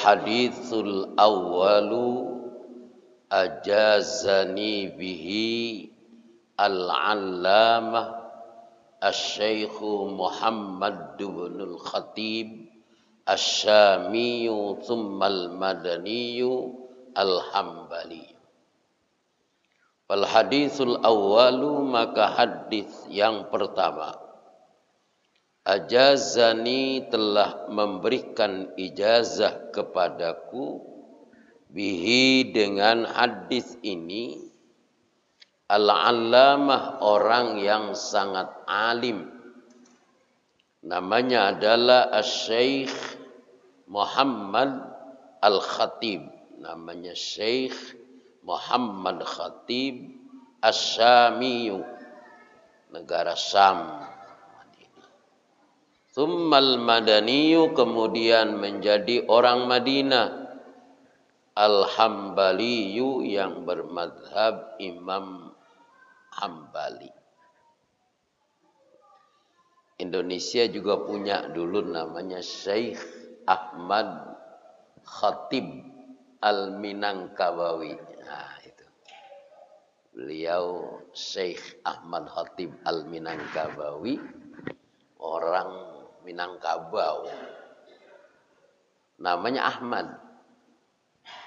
haditsul awwalu ajazani bihi al-allamah asy-syaikh Muhammad bin al-Khatib asy-Syami tsumma al-Madani al-Hambali. Wal haditsul awwalu, maka hadis yang pertama, ajazani telah memberikan ijazah kepadaku, bihi dengan hadis ini, al-allamah orang yang sangat alim, namanya adalah asy-syaikh Muhammad al-Khatib, namanya Syekh Muhammad Khatib Asy-Syami, negara Syam. Tsummal Madaniyu, kemudian menjadi orang Madinah. Al-Hambaliyu, yang bermadhab Imam Hambali. Indonesia juga punya dulu namanya Syekh Ahmad Khatib Al-Minangkabawi. Nah, itu. Beliau Syekh Ahmad Khatib Al-Minangkabawi, orang Minangkabau. Namanya Ahmad.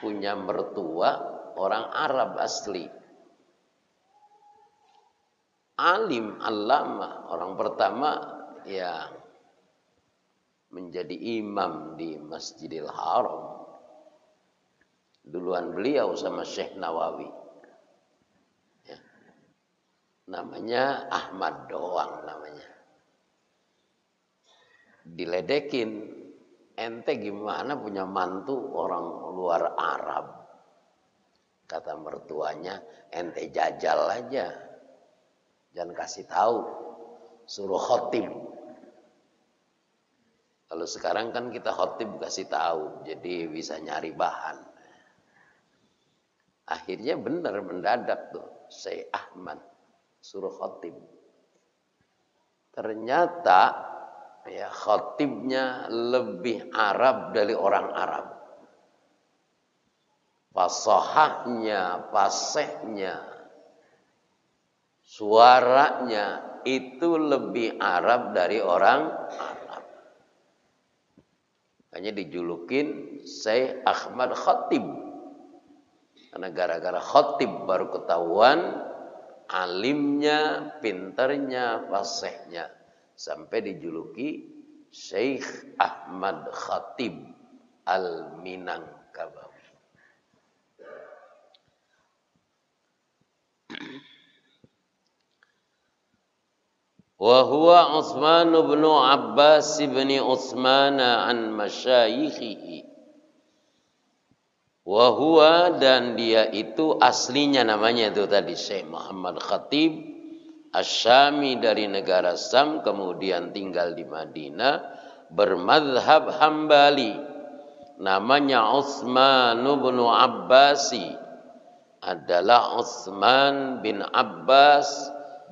Punya mertua orang Arab asli. Alim, allamah, orang pertama yang menjadi imam di Masjidil Haram. Duluan beliau sama Syekh Nawawi. Ya. Namanya Ahmad doang namanya. Diledekin, ente gimana punya mantu orang luar Arab? Kata mertuanya, ente jajal aja. Jangan kasih tahu, suruh khotib. Kalau sekarang kan kita khotib kasih tahu, jadi bisa nyari bahan. Akhirnya benar mendadak tuh Syekh Ahmad suruh khotib. Ternyata ya khotibnya lebih Arab dari orang Arab. Fasahahnya, fasihnya, suaranya itu lebih Arab dari orang Arab. Hanya dijulukin Syekh Ahmad Khatib. Karena gara-gara khotib baru ketahuan alimnya, pinternya, fasihnya, sampai dijuluki Syekh Ahmad Khatib Al-Minangkabawi. Wa huwa Utsman bin Abbas bin Utsman an masyayikhihi. Wahuwa, dan dia itu aslinya namanya itu tadi Syekh Muhammad Khatib Asy-Syami, dari negara Syam, kemudian tinggal di Madinah, bermadhab Hambali. Namanya Utsman bin Abbasi, adalah Utsman bin Abbas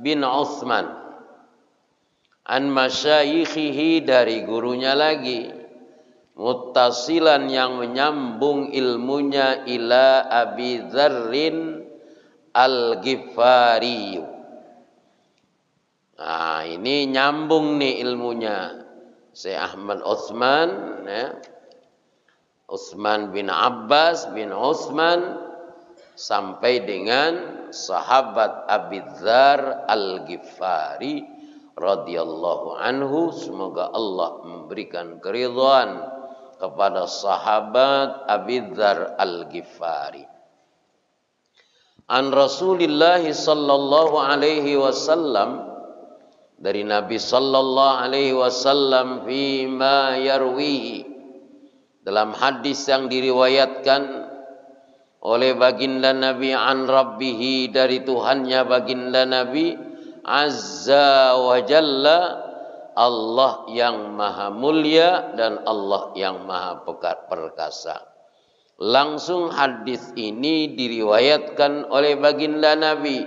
bin Utsman. An masyayikhihi, dari gurunya lagi. Muttasilan, yang menyambung ilmunya, ila Abi Dzarrin Al-Ghifari. Nah, ini nyambung nih ilmunya. Syekh Ahmad Utsman, ya. Utsman bin Abbas bin Utsman sampai dengan sahabat Abi Dzar Al-Ghifari radhiyallahu anhu. Semoga Allah memberikan keridhaan kepada sahabat Abi Dzar Al-Ghifari. An Rasulillah sallallahu alaihi wasallam, dari Nabi sallallahu alaihi wasallam, fi ma yarwihi, dalam hadis yang diriwayatkan oleh baginda Nabi, an Rabbihi, dari Tuhannya baginda Nabi, azza wa jalla, Allah yang maha mulia dan Allah yang maha perkasa. Langsung hadis ini diriwayatkan oleh baginda Nabi,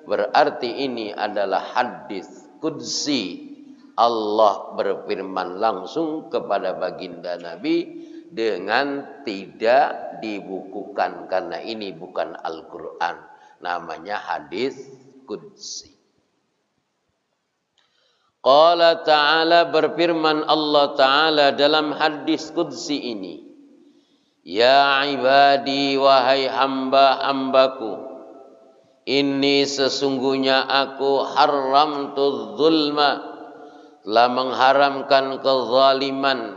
berarti ini adalah hadis qudsi. Allah berfirman langsung kepada baginda Nabi dengan tidak dibukukan karena ini bukan Al-Qur'an, namanya hadis qudsi. Qala ta'ala, berfirman Allah Ta'ala dalam hadis qudsi ini, ya ibadi, wahai hamba-hambaku, ini sesungguhnya aku haramtu zulma, telah mengharamkan kezaliman,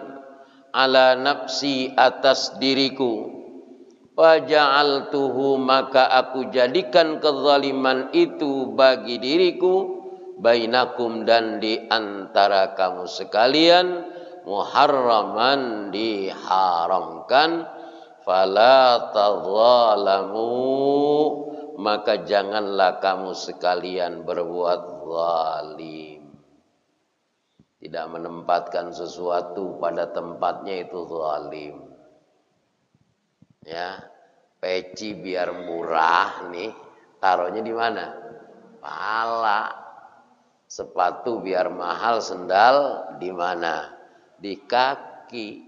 ala nafsi, atas diriku, faja'altuhu, maka aku jadikan kezaliman itu bagi diriku, bainakum, dan di antara kamu sekalian, muharraman, diharamkan, fala tadzalamu, maka janganlah kamu sekalian berbuat zalim. Tidak menempatkan sesuatu pada tempatnya itu zalim. Ya, peci biar murah nih, taruhnya di mana? Pala. Sepatu biar mahal, sendal di mana? Di kaki.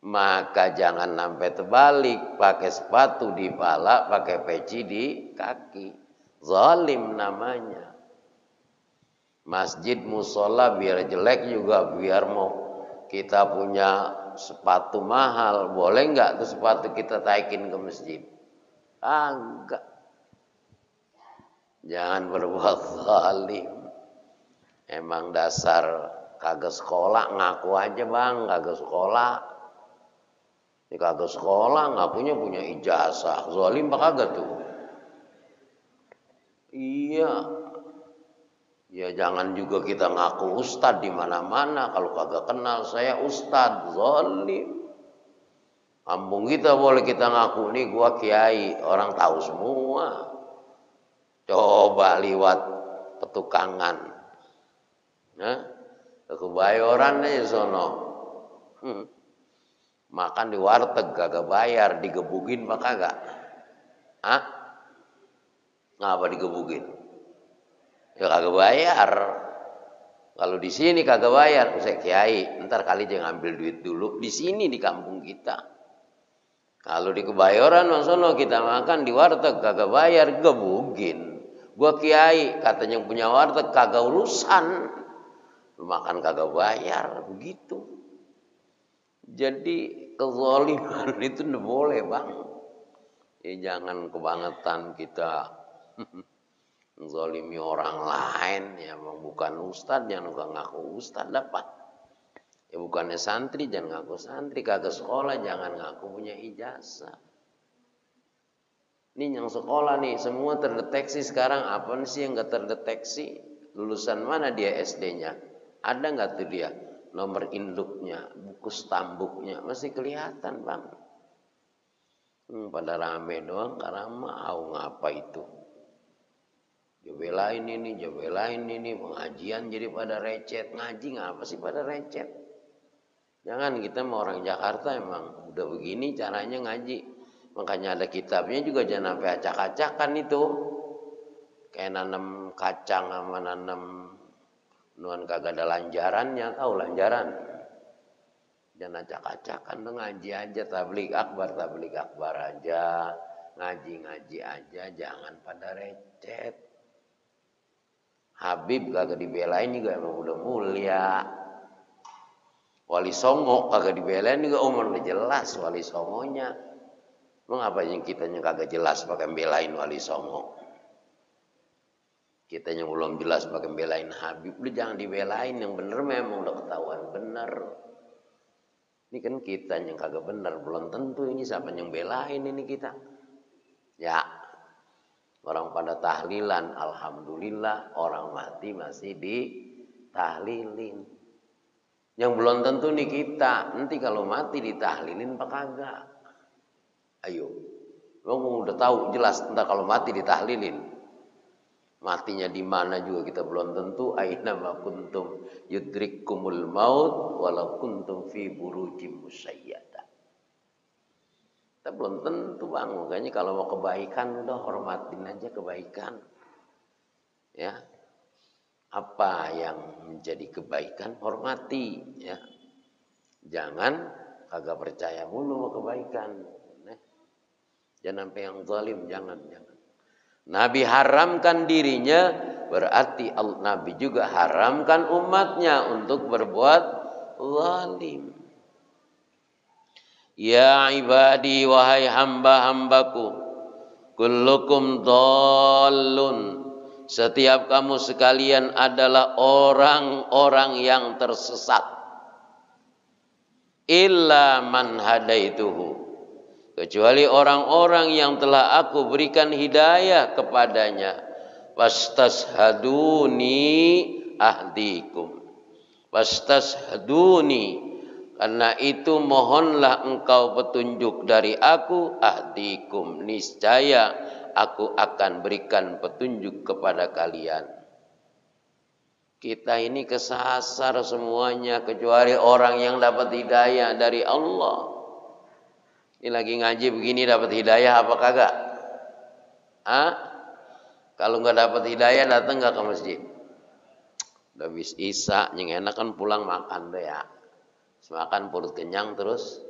Maka jangan sampai terbalik, pakai sepatu di pala, pakai peci di kaki. Zalim namanya. Masjid musola biar jelek juga, biar mau kita punya sepatu mahal, boleh nggak tuh sepatu kita taikin ke masjid? Enggak. Jangan berbuat zalim. Emang dasar kagak sekolah, ngaku aja bang kagak sekolah. Ini kagak sekolah, ngakunya punya ijazah. Zalim apa kagak tuh? Iya. Ya jangan juga kita ngaku ustad di mana-mana, kalau kagak kenal saya ustad, zalim. Kampung kita boleh kita ngaku nih gua kiai, orang tahu semua. Coba liwat petukangan. Nah, kebayoran aja sono. Makan di warteg kagak bayar, digebukin apa kagak? Hah? Ngapa digebukin? Ya kagak bayar. Kalau di sini kagak bayar, saya kiai, ntar kali dia ngambil duit dulu di sini di kampung kita. Kalau di Kebayoran sono kita makan di warteg kagak bayar, gebukin. Gua kiai, katanya yang punya warteg kagak urusan. Lu makan kagak bayar, begitu. Jadi kezaliman itu nggak boleh bang. Ya jangan kebangetan kita zalimi orang lain, ya bukan ustad jangan ngaku ustad dapat. Ya bukannya santri jangan ngaku santri, kagak sekolah jangan ngaku punya ijazah. Ini yang sekolah nih semua terdeteksi sekarang, apa sih yang nggak terdeteksi? Lulusan mana dia SD-nya? Ada nggak tuh dia nomor induknya, buku stambuknya masih kelihatan bang. Pada rame doang karena mau ngapa itu? Jobelain ini, pengajian jadi pada recet. Ngaji ngapa sih pada recet? Jangan, kita mau orang Jakarta emang udah begini caranya ngaji. Makanya ada kitabnya juga, jangan sampai acak-acakan itu. Kayak nanam kacang sama nanam nuan kagak ada lanjarannya, tahu lanjaran? Jangan acak-acakan, ngaji aja, tabligh akbar aja. Ngaji aja, jangan pada recet. Habib kagak dibelain juga emang udah mulia. Wali Songo kagak dibelain juga umur udah jelas wali Songonya. Emang apa yang kitanya kagak jelas pakai belain Wali Songo? Kitanya belum jelas pakai belain Habib, lu jangan dibelain, yang bener memang udah ketahuan bener. Ini kan kita yang kagak bener, belum tentu ini siapa yang belain ini kita. Ya, orang pada tahlilan, alhamdulillah, orang mati masih ditahlilin. Yang belum tentu nih kita, nanti kalau mati ditahlilin apa kagak? Ayo, lo udah tahu jelas entar kalau mati ditahlilin. Matinya di mana juga kita belum tentu. Aina ma kuntum yudrikkumul maut walau kuntum fi burujim musyayyada. Kita belum tentu bang, makanya kalau mau kebaikan udah hormatin aja kebaikan. Ya, apa yang menjadi kebaikan hormati. Ya, jangan kagak percaya mulu kebaikan. Jangan sampai yang zalim, jangan. Nabi haramkan dirinya, berarti Nabi juga haramkan umatnya untuk berbuat zalim. Ya ibadi, wahai hamba-hambaku, kullukum dhallun, setiap kamu sekalian adalah orang-orang yang tersesat. Illa man hadaituhu, kecuali orang-orang yang telah aku berikan hidayah kepadanya. Fastashhaduni ahdikum. Fastashhaduni, karena itu mohonlah engkau petunjuk dari aku, ahdikum, niscaya aku akan berikan petunjuk kepada kalian. Kita ini kesasar semuanya kecuali orang yang dapat hidayah dari Allah. Ini lagi ngaji begini dapat hidayah apa kagak? Kalau nggak dapat hidayah datang nggak ke masjid? Udah habis isya, yang enak kan pulang makan deh ya. Makan perut kenyang terus.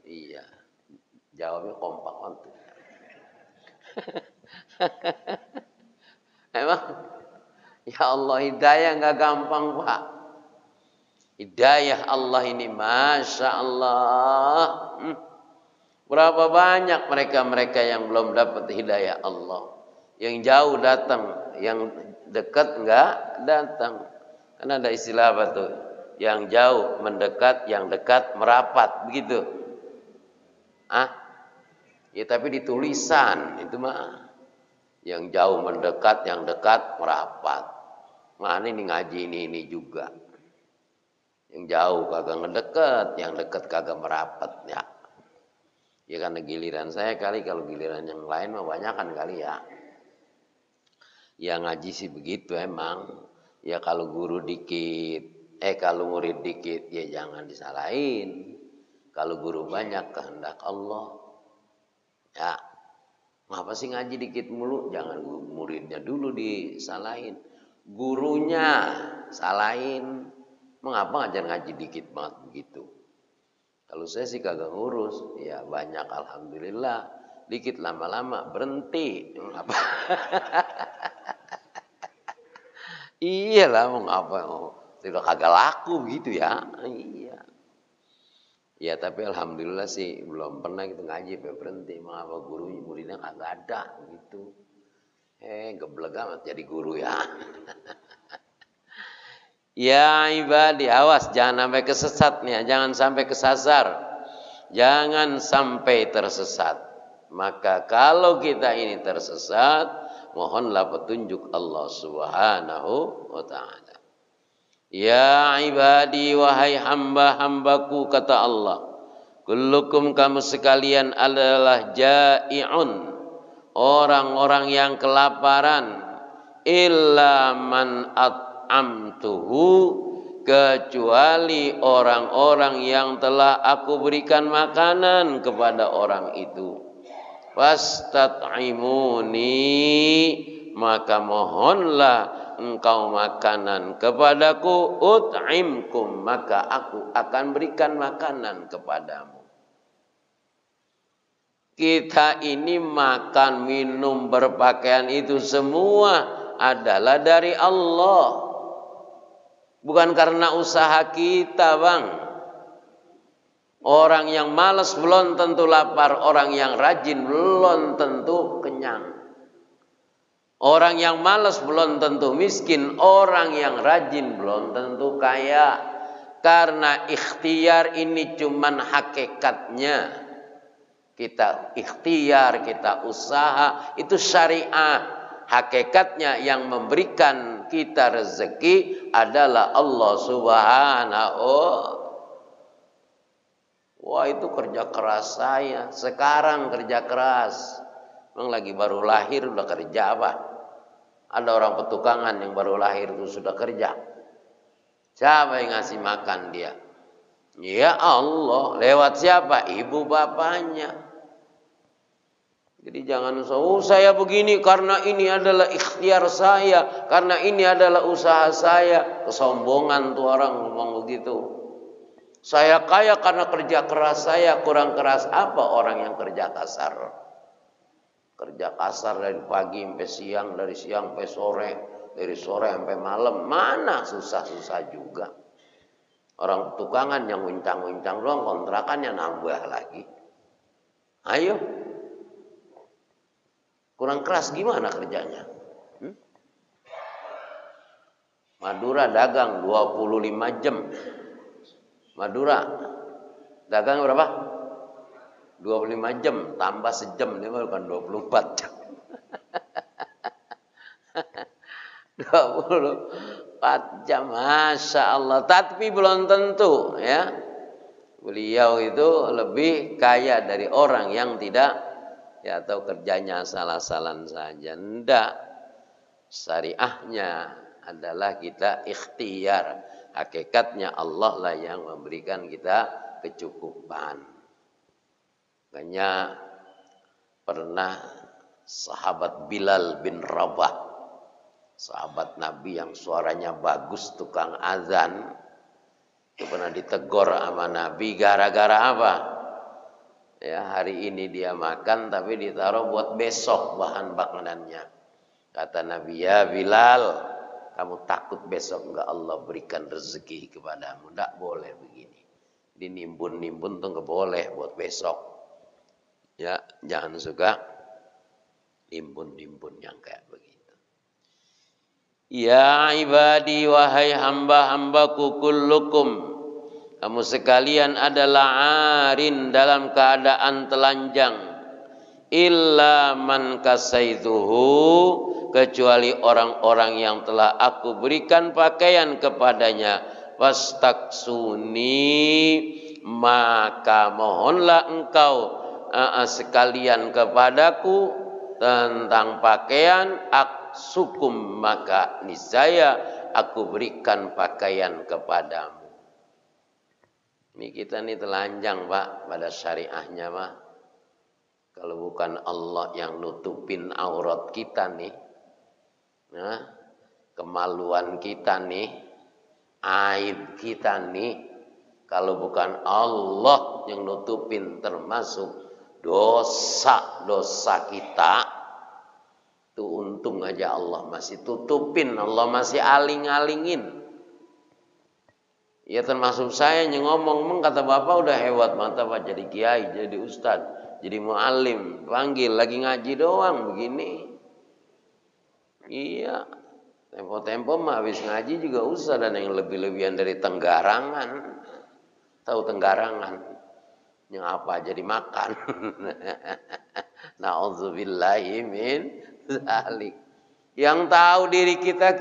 Iya. Jawabnya kompak banget. Emang ya Allah, hidayah nggak gampang Pak. Hidayah Allah ini Masya Allah. Berapa banyak mereka-mereka yang belum dapat hidayah Allah. Yang jauh datang, yang dekat enggak datang. Karena ada istilah apa tuh? Yang jauh mendekat, yang dekat merapat, begitu. Ya tapi di tulisan itu mah. Yang jauh mendekat, yang dekat merapat. Mana ini ngaji ini juga. Yang jauh kagak ngedeket, yang dekat kagak merapat ya. Ya karena giliran saya kali, kalau giliran yang lain mah banyakan kali ya. Ya ngaji sih begitu emang. Ya kalau guru dikit, kalau murid dikit, ya jangan disalahin. Kalau guru banyak kehendak Allah. Ya, ngapa sih ngaji dikit mulu? Jangan muridnya dulu disalahin. Gurunya salahin. Mengapa ngajar ngaji dikit banget begitu? Kalau saya sih kagak ngurus, ya banyak alhamdulillah, dikit lama-lama berhenti. Apa? Iyalah mau ngapa? Tidak kagak laku gitu ya. Iya. Ya tapi alhamdulillah sih belum pernah gitu ngaji berhenti. Mengapa guru muridnya kagak ada gitu? Geblek amat jadi guru ya. Ya ibadi, awas jangan sampai kesesat nih, jangan sampai kesasar, jangan sampai tersesat. Maka kalau kita ini tersesat, mohonlah petunjuk Allah Subhanahu wa ta'ala. Ya ibadi, wahai hamba-hambaku, kata Allah, kullukum, kamu sekalian adalah ja'i'un, orang-orang yang kelaparan, illa man amtuhu, kecuali orang-orang yang telah aku berikan makanan kepada orang itu. Fastat'imuni, maka mohonlah engkau makanan kepadaku, ut'imkum, maka aku akan berikan makanan kepadamu. Kita ini makan, minum, berpakaian itu semua adalah dari Allah. Bukan karena usaha kita, Bang. Orang yang malas belum tentu lapar, orang yang rajin belum tentu kenyang. Orang yang malas belum tentu miskin, orang yang rajin belum tentu kaya. Karena ikhtiar ini cuman hakikatnya. Kita ikhtiar, kita usaha, itu syariah. Hakikatnya yang memberikan kita rezeki adalah Allah Subhanahu. Wah itu kerja keras saya. Sekarang kerja keras. Memang lagi baru lahir udah kerja apa? Ada orang petukangan yang baru lahir itu sudah kerja. Siapa yang ngasih makan dia? Ya Allah. Lewat siapa? Ibu bapaknya. Jadi jangan saya begini karena ini adalah ikhtiar saya, karena ini adalah usaha saya. Kesombongan tuh orang ngomong begitu. Saya kaya karena kerja keras, saya kurang keras. Apa orang yang kerja kasar? Kerja kasar dari pagi sampai siang, dari siang sampai sore, dari sore sampai malam. Mana susah-susah juga. Orang tukangan yang wincang-wincang doang, kontrakannya nambah lagi. Ayo. Kurang keras gimana kerjanya? Madura dagang 25 jam. Madura dagang berapa? 25 jam tambah sejam, ini bukan 24 jam. 24 jam, Masya Allah. Tapi belum tentu ya. Beliau itu lebih kaya dari orang yang tidak ya atau kerjanya salah-salan saja. Ndak. Syariahnya adalah kita ikhtiar. Hakikatnya Allah lah yang memberikan kita kecukupan. Makanya pernah sahabat Bilal bin Rabah, sahabat Nabi yang suaranya bagus, tukang azan, itu pernah ditegur sama Nabi gara-gara apa? Ya, hari ini dia makan tapi ditaruh buat besok bahan makanannya. Kata Nabi, ya Bilal, kamu takut besok enggak Allah berikan rezeki kepadamu? Enggak boleh begini. Dinimbun-nimbun tuh enggak boleh buat besok. Ya, jangan suka nimbun-nimbun yang kayak begitu. Ya ibadi, wahai hamba-hambaku kullukum, kamu sekalian adalah arin dalam keadaan telanjang. Illa man kasaituhu, kecuali orang-orang yang telah aku berikan pakaian kepadanya. Wastaksuni, maka mohonlah engkau sekalian kepadaku tentang pakaian. Aksukum, maka niscaya aku berikan pakaian kepadamu. Ini kita nih telanjang Pak pada syariahnya Pak. Kalau bukan Allah yang nutupin aurat kita nih, nah, kemaluan kita nih, aib kita nih, kalau bukan Allah yang nutupin termasuk dosa-dosa kita, tuh untung aja Allah masih tutupin, Allah masih aling-alingin. Ya termasuk saya yang ngomong, kata Bapak udah hebat mantap Pak, jadi kiai, jadi ustadz, jadi mu'alim, panggil lagi ngaji doang begini. Iya, tempo-tempo mah habis ngaji juga usah, dan yang lebih-lebihan dari tenggarangan. Tahu tenggarangan? Yang apa jadi makan. Na'udzubillahi min dzalik. Yang tahu diri kita.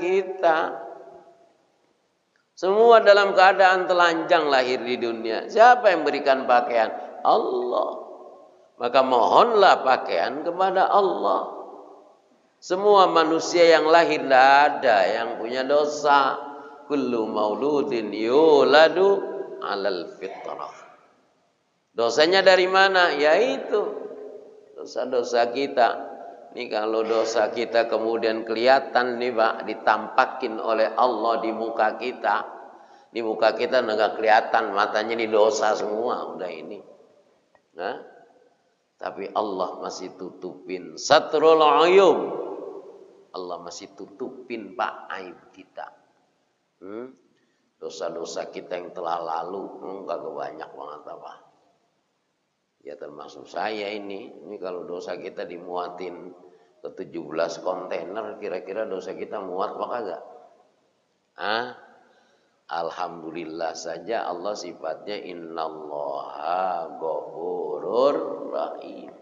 Semua dalam keadaan telanjang lahir di dunia. Siapa yang berikan pakaian? Allah. Maka mohonlah pakaian kepada Allah. Semua manusia yang lahir tidak ada yang punya dosa. Kullu mauludin yuladu alal fitrah. Dosanya dari mana? Yaitu dosa-dosa kita. Ini kalau dosa kita kemudian kelihatan nih Pak, ditampakin oleh Allah di muka kita. Di muka kita enggak kelihatan, matanya di dosa semua udah ini. Nah, tapi Allah masih tutupin satrul uyub. Allah masih tutupin Pak aib kita. Dosa-dosa kita yang telah lalu enggak banyak banget apa. Ya termasuk saya ini kalau dosa kita dimuatin ke 17 kontainer, kira-kira dosa kita muat apa kagak? Alhamdulillah saja Allah sifatnya innallaha ghafurur rahim.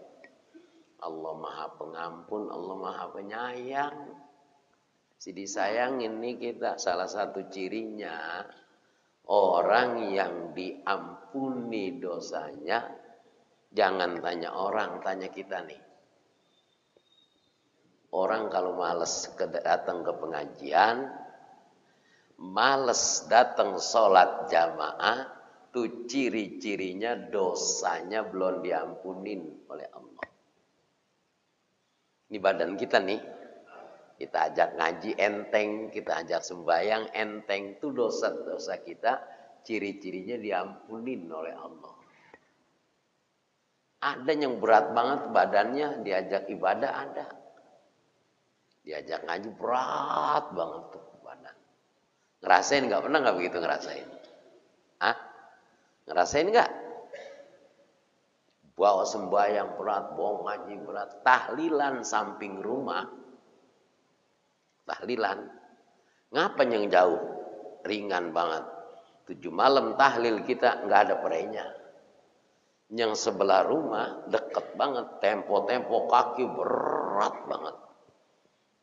Allah Maha Pengampun, Allah Maha Penyayang. Si disayangin nih kita, salah satu cirinya orang yang diampuni dosanya. Jangan tanya orang, tanya kita nih. Orang kalau malas datang ke pengajian, malas datang sholat jamaah, tuh ciri-cirinya dosanya belum diampunin oleh Allah. Ini badan kita nih, kita ajak ngaji enteng, kita ajak sembahyang enteng, tuh dosa-dosa kita ciri-cirinya diampunin oleh Allah. Ada yang berat banget badannya, diajak ibadah ada. Diajak ngaji berat banget tuh badan. Ngerasain nggak? Pernah nggak begitu ngerasain? Hah? Ngerasain nggak? Bawa sembahyang berat, bawa ngaji berat, tahlilan samping rumah. Tahlilan. Ngapa yang jauh? Ringan banget. 7 malam tahlil kita nggak ada perenya. Yang sebelah rumah deket banget, tempo-tempo kaki berat banget.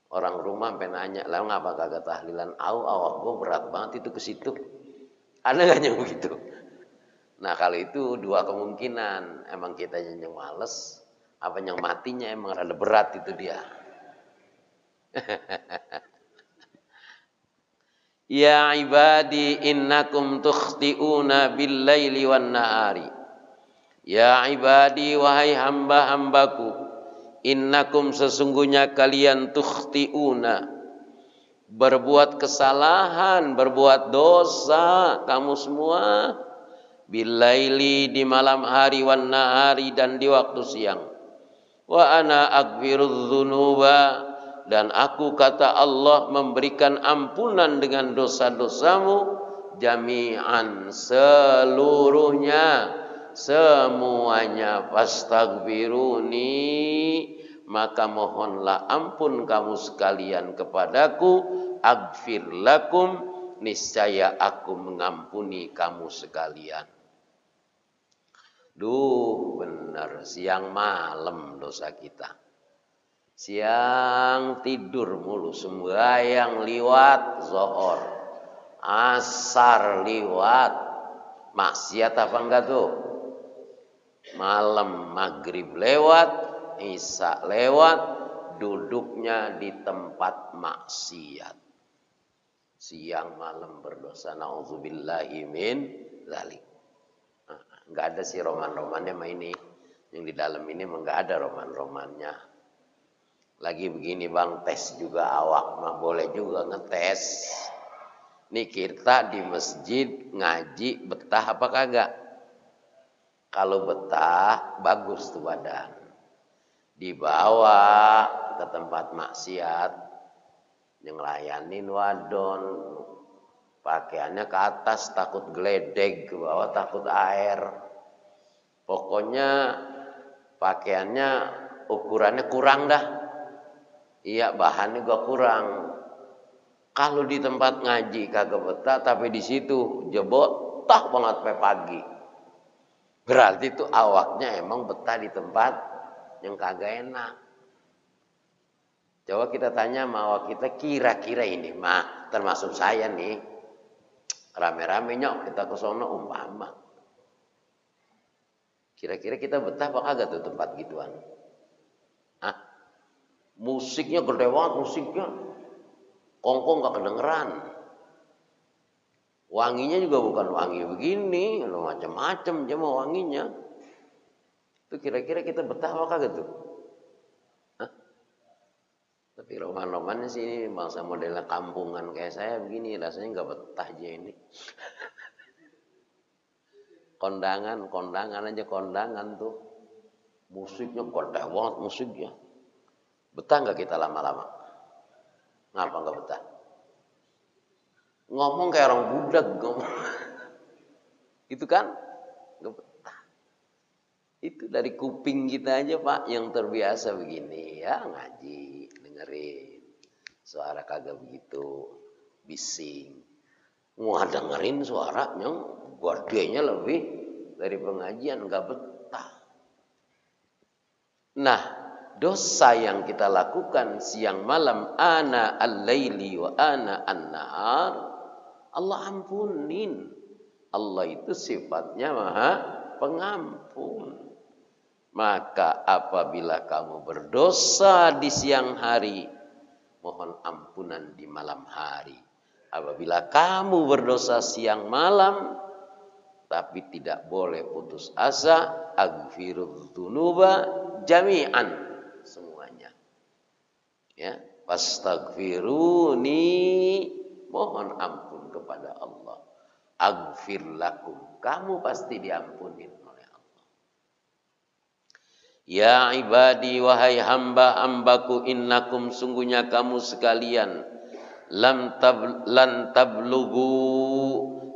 Orang rumah sampai nanya, lah ngapa kagak tahlilan? Awak gue berat banget itu ke situ. Ada nggak yang begitu? Nah kalau itu 2 kemungkinan, emang kita yang males, apa yang matinya emang rada berat itu dia. Ya ibadi innakum tukhti'una bil-laili wan-nahari. Ya ibadi wahai hamba-hambaku, innakum sesungguhnya kalian tukhti'una, berbuat kesalahan, berbuat dosa kamu semua, bil-laili di malam hari, wan-nahari dan di waktu siang. Wa ana aghfirudz dzunuba, dan aku kata Allah memberikan ampunan dengan dosa-dosamu jami'an seluruhnya, semuanya. Fastaghfiruni, maka mohonlah ampun kamu sekalian kepadaku, aghfir lakum, niscaya aku mengampuni kamu sekalian. Duh benar, siang malam dosa kita. Siang tidur mulu, sembahyang liwat zuhur, asar liwat, maksiat apa enggak tuh? Malam maghrib lewat, isya lewat, duduknya di tempat maksiat. Siang malam berdosa, na'udzubillahi min dzalik. Enggak ada sih roman-romannya mah ini. Yang di dalam ini enggak ada roman-romannya. Lagi begini bang, tes juga awak mah boleh juga ngetes. Nih kita di masjid ngaji betah apa kagak? Kalau betah bagus tuh badan. Dibawa ke tempat maksiat, yang ngelayanin wadon, pakaiannya ke atas takut geledek, ke bawah takut air. Pokoknya pakaiannya ukurannya kurang dah. Iya, bahannya gak kurang. Kalau di tempat ngaji kagak betah, tapi di situ jebotah banget sampai pagi. Berarti itu awaknya emang betah di tempat yang kagak enak. Coba kita tanya sama awak kita, kira-kira ini mah termasuk saya nih, rame-rame nyok kita ke sono umpama. Kira-kira kita betah apa kagak tuh tempat gituan? Hah? Musiknya gede banget, musiknya kongkong gak kedengeran. Wanginya juga bukan wangi begini, macam-macam aja mau wanginya. Itu kira-kira kita betah apa kagak tuh? Hah? Tapi roman-romannya sih ini bangsa modelnya kampungan kayak saya begini, rasanya gak betah aja ini. Kondangan aja kondangan tuh. Musiknya gede banget musiknya. Betah nggak kita lama-lama? Ngapa nggak betah? Ngomong kayak orang budak, ngomong. Itu kan nggak betah. Itu dari kuping kita aja Pak yang terbiasa begini ya, ngaji, dengerin suara kagak begitu bising. Mau dengerin suara yang gedenya lebih dari pengajian, nggak betah. Nah, dosa yang kita lakukan siang malam, ana al-laili wa ana an-nahar, Allah ampunin. Allah itu sifatnya maha pengampun. Maka apabila kamu berdosa di siang hari, mohon ampunan di malam hari. Apabila kamu berdosa siang malam, tapi tidak boleh putus asa, aghfirudz dzunuba jami'an, semuanya. Ya, fastaghfiruni, mohon ampun kepada Allah. aghfir lakum. Kamu pasti diampunin oleh Allah. Ya ibadi, wahai hamba-hambaku, innakum, sungguhnya kamu sekalian, lan tablughu,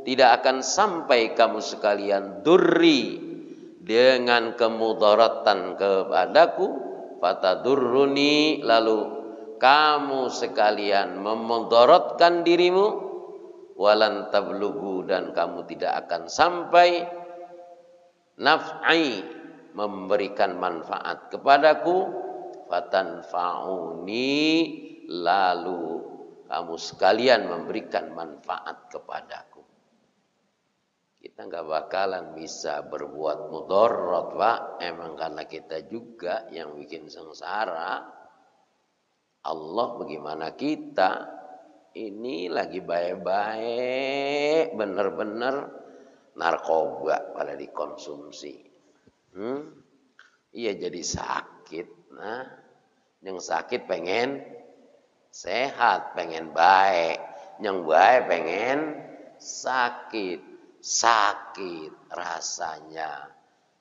tidak akan sampai kamu sekalian, durri, dengan kemudaratan kepadaku, fatadurruni, lalu kamu sekalian memudaratkan dirimu, walan tablughu, dan kamu tidak akan sampai, naf'i, memberikan manfaat kepadaku, fatanfa'uni, lalu kamu sekalian memberikan manfaat kepadaku. Kita nggak bakalan bisa berbuat mudarat, Pak. Emang karena kita juga yang bikin sengsara. Allah bagaimana kita ini lagi baik-baik, bener-bener narkoba pada dikonsumsi. Iya jadi sakit. Nah, yang sakit pengen sehat, pengen baik. Yang baik pengen sakit. Sakit rasanya,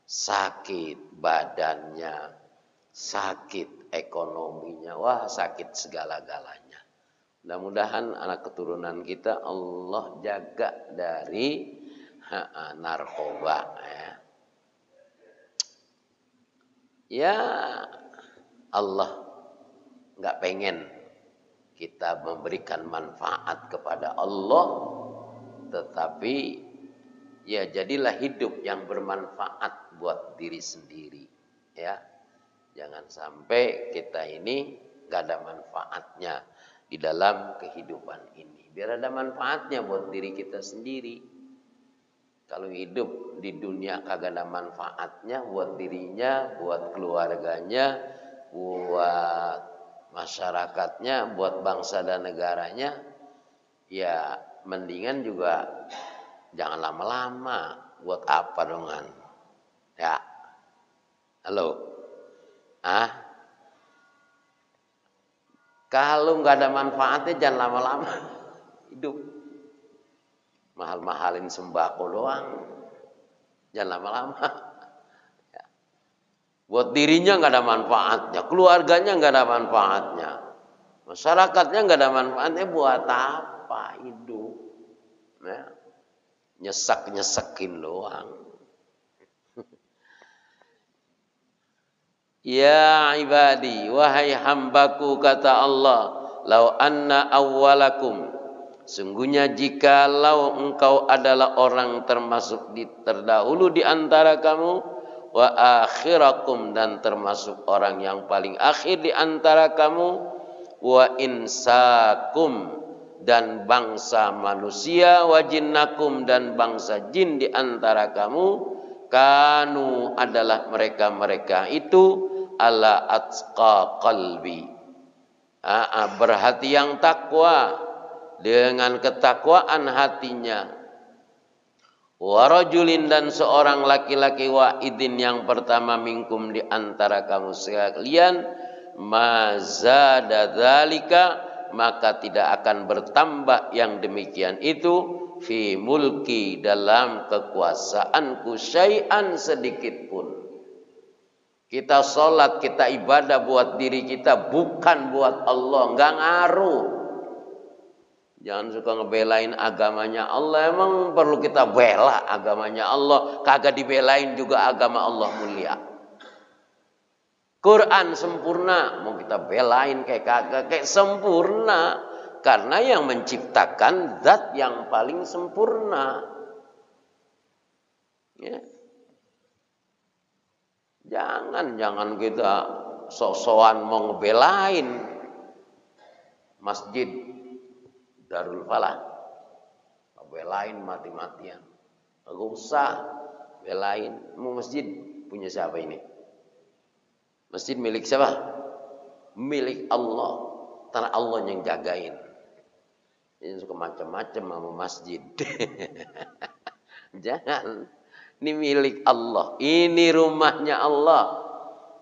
sakit badannya, sakit ekonominya. Wah, sakit segala-galanya. Mudah-mudahan anak keturunan kita Allah jaga dari narkoba, ya. Ya, Allah nggak pengen kita memberikan manfaat kepada Allah, tetapi ya jadilah hidup yang bermanfaat buat diri sendiri, ya. Jangan sampai kita ini nggak ada manfaatnya di dalam kehidupan ini. Biar ada manfaatnya buat diri kita sendiri. Kalau hidup di dunia kagak ada manfaatnya buat dirinya, buat keluarganya, buat masyarakatnya, buat bangsa dan negaranya, ya mendingan juga jangan lama-lama. Buat apa dongan? Ya. Halo. Kalau nggak ada manfaatnya jangan lama-lama hidup. Mahal-mahalin sembako doang, jangan lama-lama. Ya. Buat dirinya nggak ada manfaatnya, keluarganya nggak ada manfaatnya, masyarakatnya nggak ada manfaatnya. Buat apa hidup? Ya. Nyesak-nyesakin doang. Ya ibadi, wahai hambaku, kata Allah, lau anna awwalakum, sungguhnya jikalau engkau adalah orang termasuk terdahulu di antara kamu, wa akhirakum, dan termasuk orang yang paling akhir di antara kamu, wa insakum, dan bangsa manusia, wa jinnakum, dan bangsa jin di antara kamu, kanu, adalah mereka-mereka itu, ala atqa qalbi, berhati yang takwa, dengan ketakwaan hatinya, warajulin, dan seorang laki-laki, wa'idin, yang pertama, minkum, di antara kamu sekalian, mazada dzalika, maka tidak akan bertambah yang demikian itu, fi mulki, dalam kekuasaanku, syai'an, sedikit pun. Kita sholat, kita ibadah buat diri kita, bukan buat Allah, nggak ngaruh. Jangan suka ngebelain agamanya Allah. Emang perlu kita bela agamanya Allah? Kagak dibelain juga agama Allah mulia. Quran sempurna, mau kita belain kayak kagak, kayak sempurna. Karena yang menciptakan zat yang paling sempurna. Ya. Jangan kita sok-sokan mau ngebelain masjid Darul Falah, belain mati-matian. Gak usah belain. Mau masjid punya siapa ini? Masjid milik siapa? Milik Allah. Karena Allah yang jagain. Ini suka macam-macam sama masjid. Jangan. Ini milik Allah. Ini rumahnya Allah.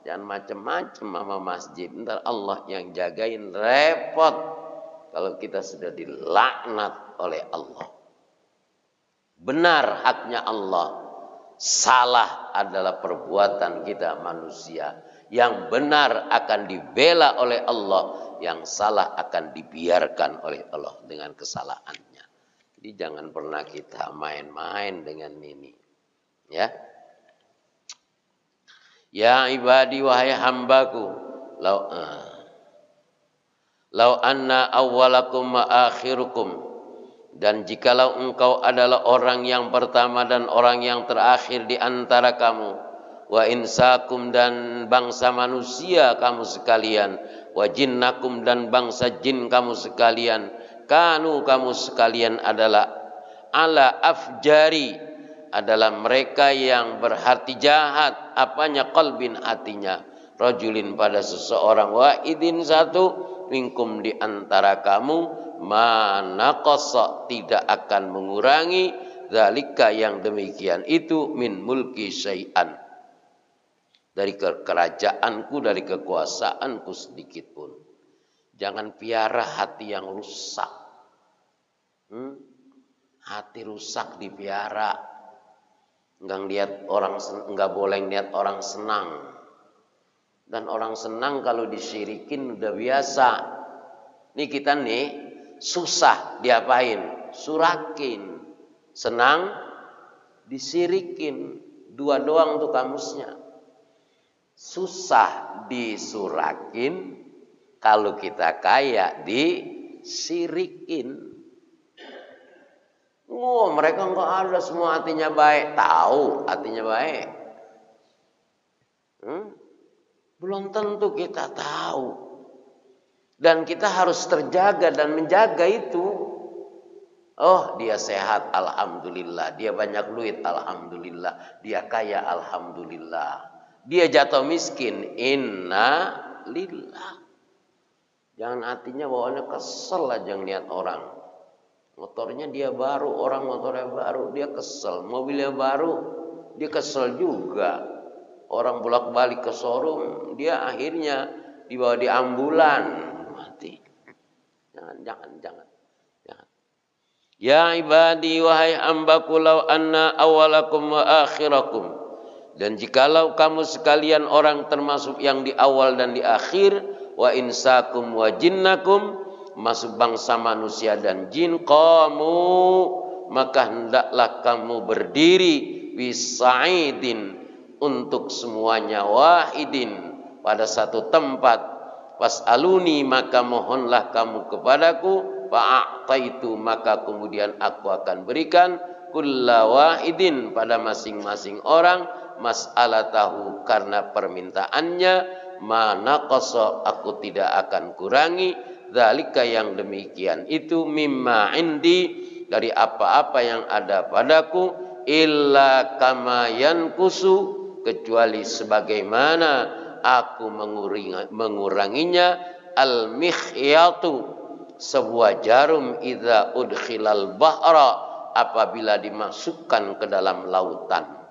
Jangan macam-macam sama masjid. Ntar Allah yang jagain, repot. Kalau kita sudah dilaknat oleh Allah. benar haknya Allah. Salah adalah perbuatan kita manusia. Yang benar akan dibela oleh Allah, yang salah akan dibiarkan oleh Allah dengan kesalahannya. Jadi jangan pernah kita main-main dengan ini. Ya. Ya ibadi wahai hambaku, lau anna awwalakum wa akhirukum, dan jikalau engkau adalah orang yang pertama dan orang yang terakhir di antara kamu, wa insakum dan bangsa manusia kamu sekalian, wa jinnakum dan bangsa jin kamu sekalian, kanu kamu sekalian adalah ala afjari, adalah mereka yang berhati jahat, apanya qalbin hatinya, rajulin pada seseorang, wahidin satu, minkum di antara kamu, mana qasa tidak akan mengurangi, zalika yang demikian itu, min mulki syai'an, dari kerajaanku, dari kekuasaanku sedikit pun. Jangan piara hati yang rusak. Hati rusak dipiara. Enggak boleh lihat orang senang. Dan orang senang kalau disyirikin udah biasa. Nih kita nih susah diapain? Surakin. Senang disirikin. Dua doang tuh kamusnya. Susah disurakin, kalau kita kaya disirikin. Oh, mereka enggak ada semua hatinya baik. Tahu hatinya baik. Belum tentu kita tahu. Dan kita harus terjaga dan menjaga itu. Oh, dia sehat, alhamdulillah. Dia banyak duit, alhamdulillah. Dia kaya, alhamdulillah. Dia jatuh miskin, inna lillah. Jangan hatinya bawaannya kesel aja ngeliat orang. Motornya dia baru, orang motornya baru, dia kesel. Mobilnya baru, dia kesel juga. Orang bolak-balik ke showroom, dia akhirnya dibawa di ambulan, mati. Jangan. Ya ibadi wahai hambaku, lau anna awalakum wa akhirakum. Dan jikalau kamu sekalian orang termasuk yang di awal dan di akhir, wa insakum wa jinnakum, masuk bangsa manusia dan jin, qamu, maka hendaklah kamu berdiri bisaidin, untuk semuanya, wahidin, pada satu tempat, was'aluni, maka mohonlah kamu kepadaku, fa'a'taitu, maka kemudian aku akan berikan, kulla wahidin, pada masing-masing orang, mas'alatahu, karena permintaannya, mana qasa, aku tidak akan kurangi, dzalika yang demikian itu, mimma indi, dari apa-apa yang ada padaku, illa kama yankusu, kecuali sebagaimana aku menguranginya, al-mikhyatu, sebuah jarum, idza udkhilal bahra, apabila dimasukkan ke dalam lautan.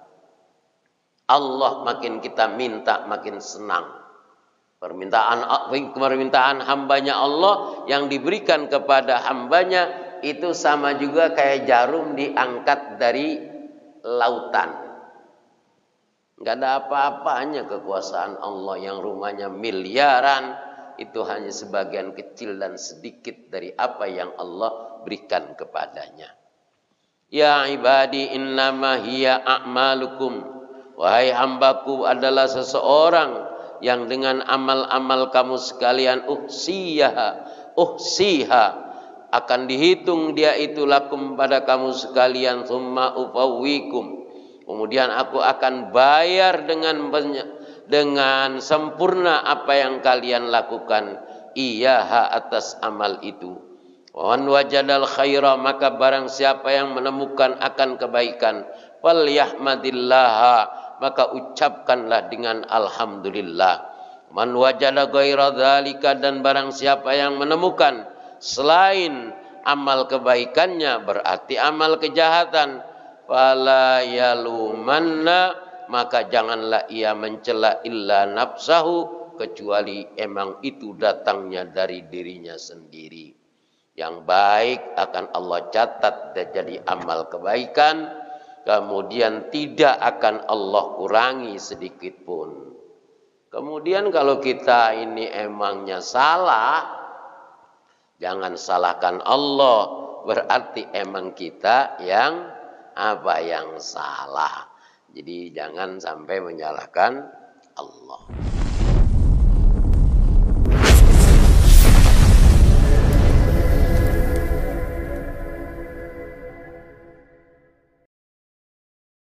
Allah makin kita minta makin senang. Permintaan hambanya Allah yang diberikan kepada hambanya itu sama juga kayak jarum diangkat dari lautan. Enggak ada apa-apanya kekuasaan Allah yang rumahnya miliaran, itu hanya sebagian kecil dan sedikit dari apa yang Allah berikan kepadanya. Ya ibadi innama hiya a'malukum, wahai hambaku adalah seseorang yang dengan amal-amal kamu sekalian uhsiha, akan dihitung dia itu lakum pada kamu sekalian, summa ufawwikum, kemudian aku akan bayar dengan sempurna apa yang kalian lakukan, iyaha, atas amal itu. Wan wajadal khaira, maka barang siapa yang menemukan akan kebaikan, falyahmadillaha, maka ucapkanlah dengan alhamdulillah. Man wajada ghaira dzalika, dan barang siapa yang menemukan selain amal kebaikannya, berarti amal kejahatan, fala yalumanna, maka janganlah ia mencela illa nafsahu, kecuali emang itu datangnya dari dirinya sendiri. Yang baik akan Allah catat dan jadi amal kebaikan, kemudian tidak akan Allah kurangi sedikit pun. Kemudian kalau kita ini emangnya salah, jangan salahkan Allah, berarti emang kita yang salah. Jadi jangan sampai menyalahkan Allah.